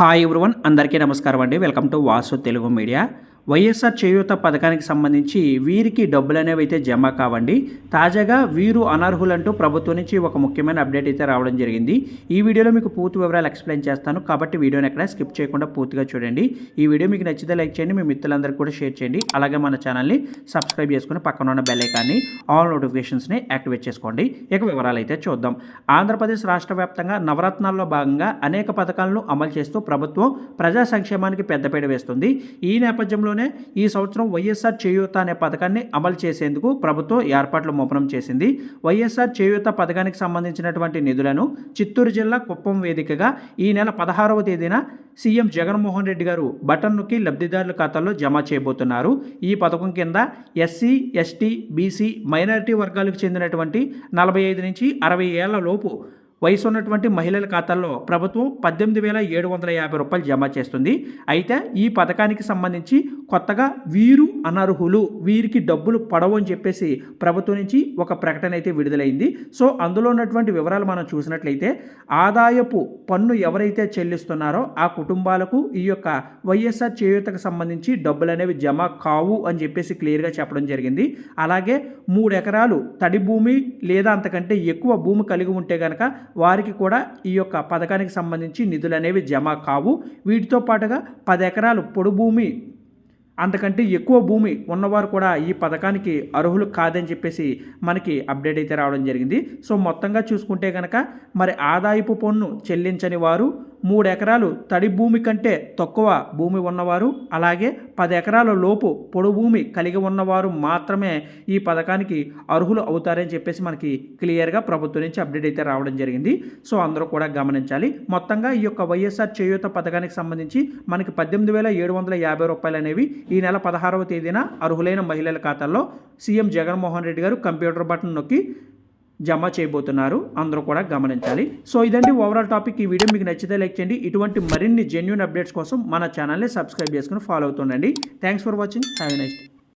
Hi everyone, అందరికీ నమస్కారం అండి. Welcome to Vasu Telugu media. YSR చేయూత పథకానికి సంబంధించి వీరికి డబ్బులు అనేవి అయితే జమ కావండి. తాజాగా వీరు అనర్హులంటూ ప్రభుత్వం నుంచి ఒక ముఖ్యమైన అప్డేట్ అయితే రావడం జరిగింది. ఈ వీడియోలో మీకు పూర్తి వివరాలు ఎక్స్ప్లెయిన్ చేస్తాను, కాబట్టి వీడియోని ఎక్కడ స్కిప్ చేయకుండా పూర్తిగా చూడండి. ఈ వీడియో మీకు నచ్చితే లైక్ చేయండి, మీ మిత్రులందరికీ కూడా షేర్ చేయండి. అలాగే మన ఛానల్ని సబ్స్క్రైబ్ చేసుకుని పక్కన ఉన్న బెల్ ఐకాన్ని ఆల్ నోటిఫికేషన్స్ని యాక్టివేట్ చేసుకోండి. ఇక వివరాలు అయితే చూద్దాం. ఆంధ్రప్రదేశ్ రాష్ట్ర వ్యాప్తంగా నవరత్నాల్లో భాగంగా అనేక పథకాలను అమలు చేస్తూ ప్రభుత్వం ప్రజా సంక్షేమానికి పెద్దపీట వేస్తుంది. ఈ నేపథ్యంలో ఈ సంవత్సరం వైఎస్ఆర్ చేయూత అనే పథకాన్ని అమలు చేసేందుకు ప్రభుత్వం ఏర్పాట్లు ముమ్మరం చేసింది. వైఎస్ఆర్ చేయూత పథకానికి సంబంధించినటువంటి నిధులను చిత్తూరు జిల్లా కుప్పం వేదికగా ఈ నెల 16వ తేదీన సీఎం జగన్మోహన్ రెడ్డి గారు బటన్ నొక్కి లబ్ధిదారుల ఖాతాల్లో జమ చేయబోతున్నారు. ఈ పథకం కింద ఎస్సీ, ఎస్టీ, బీసీ, మైనారిటీ వర్గాలకు చెందినటువంటి 45 నుంచి 60 ఏళ్ల లోపు వయసు ఉన్నటువంటి మహిళల ఖాతాల్లో ప్రభుత్వం 18,750 రూపాయలు జమ చేస్తుంది. అయితే ఈ పథకానికి సంబంధించి కొత్తగా వీరు అనర్హులు, వీరికి డబ్బులు పడవు అని చెప్పేసి ప్రభుత్వం నుంచి ఒక ప్రకటన అయితే విడుదలైంది. సో అందులో ఉన్నటువంటి వివరాలు మనం చూసినట్లయితే ఆదాయపు పన్ను ఎవరైతే చెల్లిస్తున్నారో ఆ కుటుంబాలకు ఈ యొక్క వైఎస్ఆర్ చేయూతకు సంబంధించి డబ్బులు అనేవి జమ కావు అని చెప్పేసి క్లియర్గా చెప్పడం జరిగింది. అలాగే 3 ఎకరాలు తడి భూమి లేదా అంతకంటే ఎక్కువ భూమి కలిగి ఉంటే కనుక వారికి కూడా ఈ యొక్క పథకానికి సంబంధించి నిధులు అనేవి జమ కావు. వీటితో పాటుగా 10 ఎకరాలు పొడి భూమి అంతకంటే ఎక్కువ భూమి ఉన్నవారు కూడా ఈ పథకానికి అర్హులు కాదని చెప్పేసి మనకి అప్డేట్ అయితే రావడం జరిగింది. సో మొత్తంగా చూసుకుంటే కనుక మరి ఆదాయపు పన్ను చెల్లించని వారు, 3 ఎకరాలు తడి భూమి కంటే తక్కువ భూమి ఉన్నవారు, అలాగే 10 ఎకరాల లోపు పొడి భూమి కలిగి ఉన్నవారు మాత్రమే ఈ పథకానికి అర్హులు అవుతారని చెప్పేసి మనకి క్లియర్గా ప్రభుత్వం నుంచి అప్డేట్ అయితే రావడం జరిగింది. సో అందరూ కూడా గమనించాలి. మొత్తంగా ఈ యొక్క వైఎస్ఆర్ చేయూత పథకానికి సంబంధించి మనకి 18,750 రూపాయలు అనేవి ఈ నెల 16వ తేదీన అర్హులైన మహిళల ఖాతాల్లో సీఎం జగన్మోహన్ రెడ్డి గారు కంప్యూటర్ బటన్ నొక్కి జమ చేయబోతున్నారు. అందరూ కూడా గమనించాలి. సో ఇదండి ఓవరాల్ టాపిక్. ఈ వీడియో మీకు నచ్చితే లైక్ చేయండి. ఇటువంటి మరిన్ని జెన్యూన్ అప్డేట్స్ కోసం మన ఛానల్ని సబ్స్క్రైబ్ చేసుకుని ఫాలో అవుతుండండి. Thanks for watching. Have a nice day.